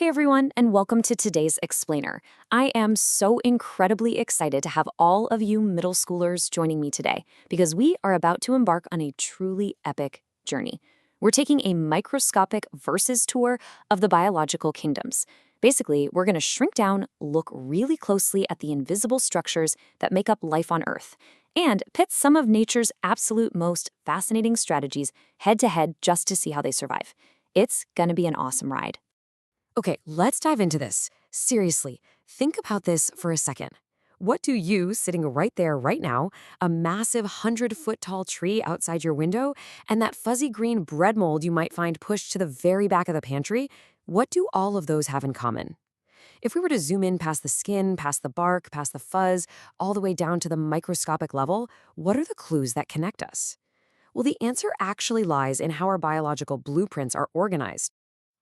Hey everyone, and welcome to today's Explainer. I am so incredibly excited to have all of you middle schoolers joining me today because we are about to embark on a truly epic journey. We're taking a microscopic versus tour of the biological kingdoms. Basically, we're going to shrink down, look really closely at the invisible structures that make up life on Earth, and pit some of nature's absolute most fascinating strategies head to head just to see how they survive. It's going to be an awesome ride. Okay, let's dive into this. Seriously, think about this for a second. What do you, sitting right there right now, a massive 100-foot-tall tree outside your window, and that fuzzy green bread mold you might find pushed to the very back of the pantry, what do all of those have in common? If we were to zoom in past the skin, past the bark, past the fuzz, all the way down to the microscopic level, what are the clues that connect us? Well, the answer actually lies in how our biological blueprints are organized.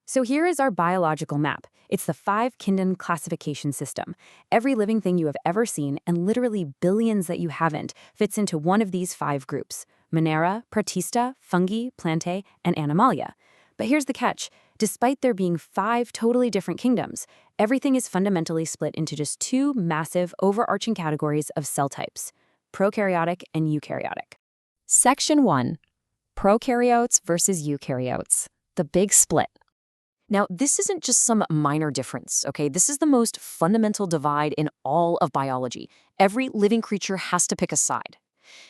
So here is our biological map. It's the five-kingdom classification system. Every living thing you have ever seen, and literally billions that you haven't, fits into one of these five groups: Monera, Protista, Fungi, Plantae, and Animalia. But here's the catch. Despite there being five totally different kingdoms, everything is fundamentally split into just two massive, overarching categories of cell types: prokaryotic and eukaryotic. Section 1. Prokaryotes versus eukaryotes. The big split. Now, this isn't just some minor difference, okay? This is the most fundamental divide in all of biology. Every living creature has to pick a side.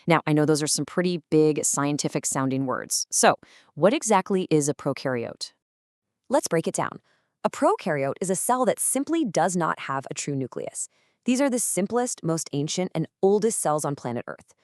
Now, I know those are some pretty big scientific-sounding words. So, what exactly is a prokaryote? Let's break it down. A prokaryote is a cell that simply does not have a true nucleus. These are the simplest, most ancient, and oldest cells on planet Earth.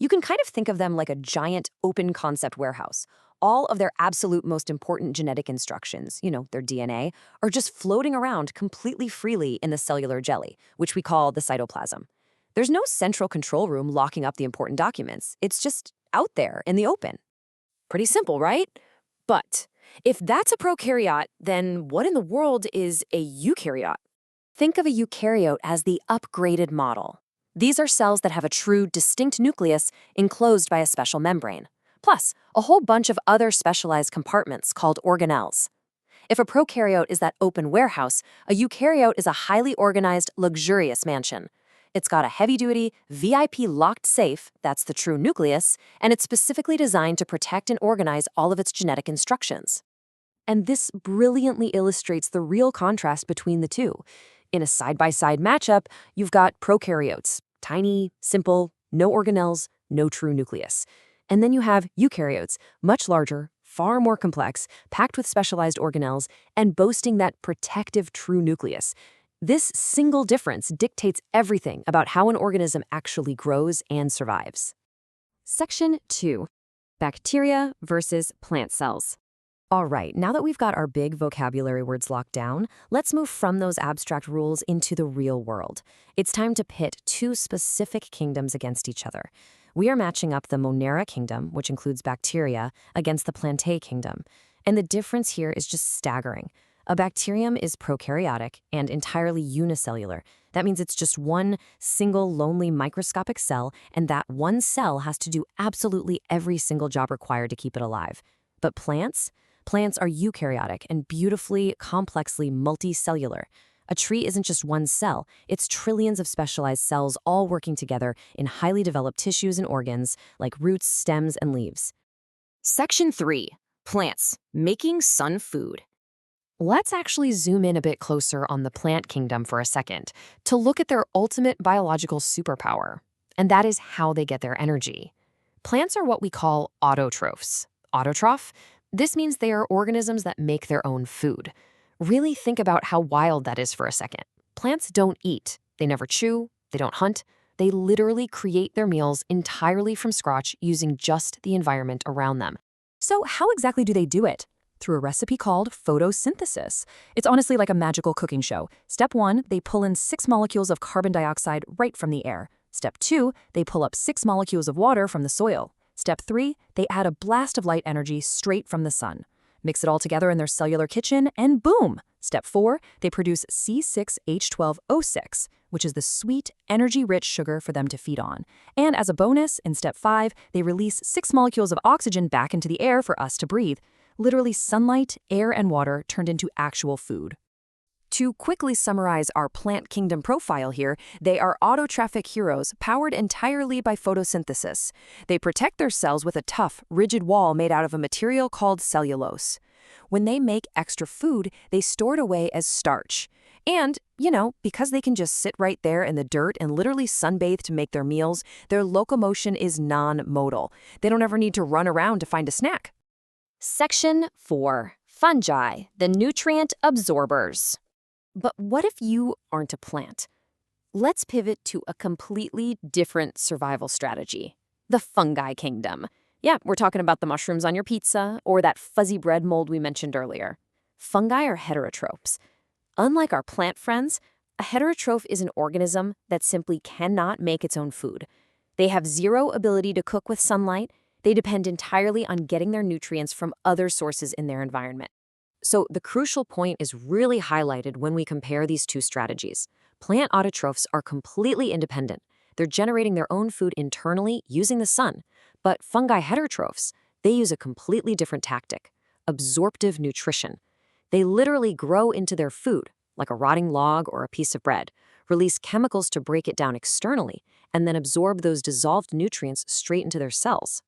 You can kind of think of them like a giant open concept warehouse. All of their absolute most important genetic instructions, their DNA, are just floating around completely freely in the cellular jelly, which we call the cytoplasm. There's no central control room locking up the important documents. It's just out there in the open. Pretty simple, right? But if that's a prokaryote, then what in the world is a eukaryote? Think of a eukaryote as the upgraded model. These are cells that have a true, distinct nucleus enclosed by a special membrane, plus a whole bunch of other specialized compartments called organelles. If a prokaryote is that open warehouse, a eukaryote is a highly organized, luxurious mansion. It's got a heavy-duty, VIP locked safe, that's the true nucleus, and it's specifically designed to protect and organize all of its genetic instructions. And this brilliantly illustrates the real contrast between the two. In a side-by-side matchup, you've got prokaryotes, tiny, simple, no organelles, no true nucleus. And then you have eukaryotes, much larger, far more complex, packed with specialized organelles, and boasting that protective true nucleus. This single difference dictates everything about how an organism actually grows and survives. Section 2. Bacteria versus plant cells. All right, now that we've got our big vocabulary words locked down, let's move from those abstract rules into the real world. It's time to pit two specific kingdoms against each other. We are matching up the Monera kingdom, which includes bacteria, against the Plantae kingdom. And the difference here is just staggering. A bacterium is prokaryotic and entirely unicellular. That means it's just one single lonely microscopic cell, and that one cell has to do absolutely every single job required to keep it alive. But plants? Plants are eukaryotic and beautifully, complexly multicellular. A tree isn't just one cell, it's trillions of specialized cells all working together in highly developed tissues and organs like roots, stems, and leaves. Section 3. Plants, making sun food. Let's actually zoom in a bit closer on the plant kingdom for a second to look at their ultimate biological superpower, and that is how they get their energy. Plants are what we call autotrophs. Autotroph? This means they are organisms that make their own food. Really think about how wild that is for a second. Plants don't eat. They never chew. They don't hunt. They literally create their meals entirely from scratch using just the environment around them. So how exactly do they do it? Through a recipe called photosynthesis. It's honestly like a magical cooking show. Step 1, they pull in 6 molecules of carbon dioxide right from the air. Step 2, they pull up 6 molecules of water from the soil. Step 3, they add a blast of light energy straight from the sun. Mix it all together in their cellular kitchen, and boom! Step 4, they produce C6H12O6, which is the sweet, energy-rich sugar for them to feed on. And as a bonus, in Step 5, they release 6 molecules of oxygen back into the air for us to breathe. Literally sunlight, air, and water turned into actual food. To quickly summarize our plant kingdom profile here, they are autotrophic heroes powered entirely by photosynthesis. They protect their cells with a tough, rigid wall made out of a material called cellulose. When they make extra food, they store it away as starch. And, because they can just sit right there in the dirt and literally sunbathe to make their meals, their locomotion is non-modal. They don't ever need to run around to find a snack. Section 4. Fungi, the nutrient absorbers. But what if you aren't a plant? Let's pivot to a completely different survival strategy. The fungi kingdom. Yeah, we're talking about the mushrooms on your pizza or that fuzzy bread mold we mentioned earlier. Fungi are heterotrophs. Unlike our plant friends, a heterotroph is an organism that simply cannot make its own food. They have zero ability to cook with sunlight. They depend entirely on getting their nutrients from other sources in their environment. So the crucial point is really highlighted when we compare these two strategies. Plant autotrophs are completely independent. They're generating their own food internally using the sun. But fungi heterotrophs, they use a completely different tactic: absorptive nutrition. They literally grow into their food, like a rotting log or a piece of bread, release chemicals to break it down externally, and then absorb those dissolved nutrients straight into their cells.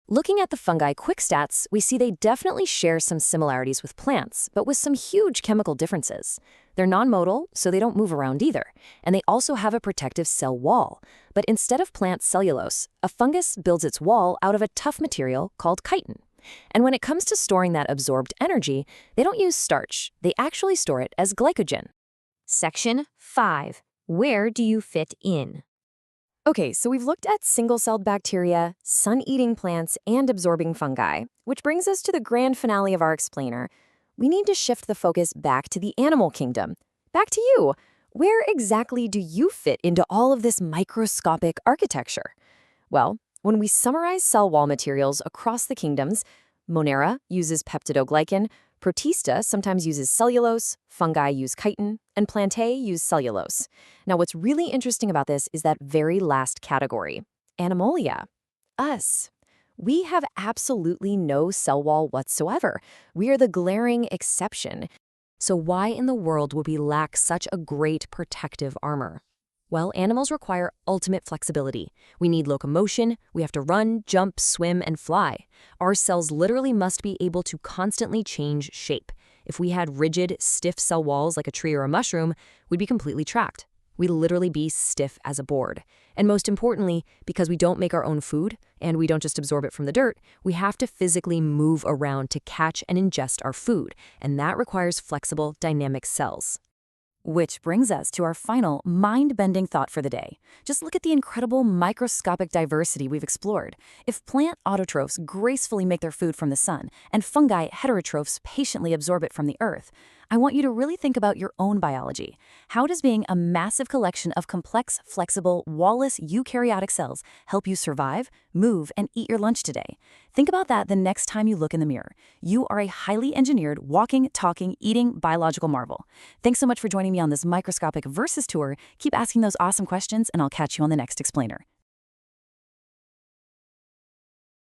Looking at the fungi quick stats, we see they definitely share some similarities with plants, but with some huge chemical differences. They're non-modal, so they don't move around either, and they also have a protective cell wall. But instead of plant cellulose, a fungus builds its wall out of a tough material called chitin. And when it comes to storing that absorbed energy, they don't use starch. They actually store it as glycogen. Section 5. Where do you fit in? Okay, so we've looked at single-celled bacteria, sun-eating plants, and absorbing fungi, which brings us to the grand finale of our explainer. We need to shift the focus back to the animal kingdom. Back to you. Where exactly do you fit into all of this microscopic architecture? Well, when we summarize cell wall materials across the kingdoms, Monera uses peptidoglycan, Protista sometimes uses cellulose, fungi use chitin, and Plantae use cellulose. Now, what's really interesting about this is that very last category, Animalia, us. We have absolutely no cell wall whatsoever. We are the glaring exception. So why in the world would we lack such a great protective armor? Well, animals require ultimate flexibility. We need locomotion, we have to run, jump, swim, and fly. Our cells literally must be able to constantly change shape. If we had rigid, stiff cell walls like a tree or a mushroom, we'd be completely trapped. We'd literally be stiff as a board. And most importantly, because we don't make our own food, and we don't just absorb it from the dirt, we have to physically move around to catch and ingest our food, and that requires flexible, dynamic cells. Which brings us to our final mind-bending thought for the day. Just look at the incredible microscopic diversity we've explored. If plant autotrophs gracefully make their food from the sun, and fungi heterotrophs patiently absorb it from the earth, I want you to really think about your own biology. How does being a massive collection of complex, flexible, wall-less eukaryotic cells help you survive, move, and eat your lunch today? Think about that the next time you look in the mirror. You are a highly engineered, walking, talking, eating biological marvel. Thanks so much for joining me on this microscopic versus tour. Keep asking those awesome questions, and I'll catch you on the next explainer.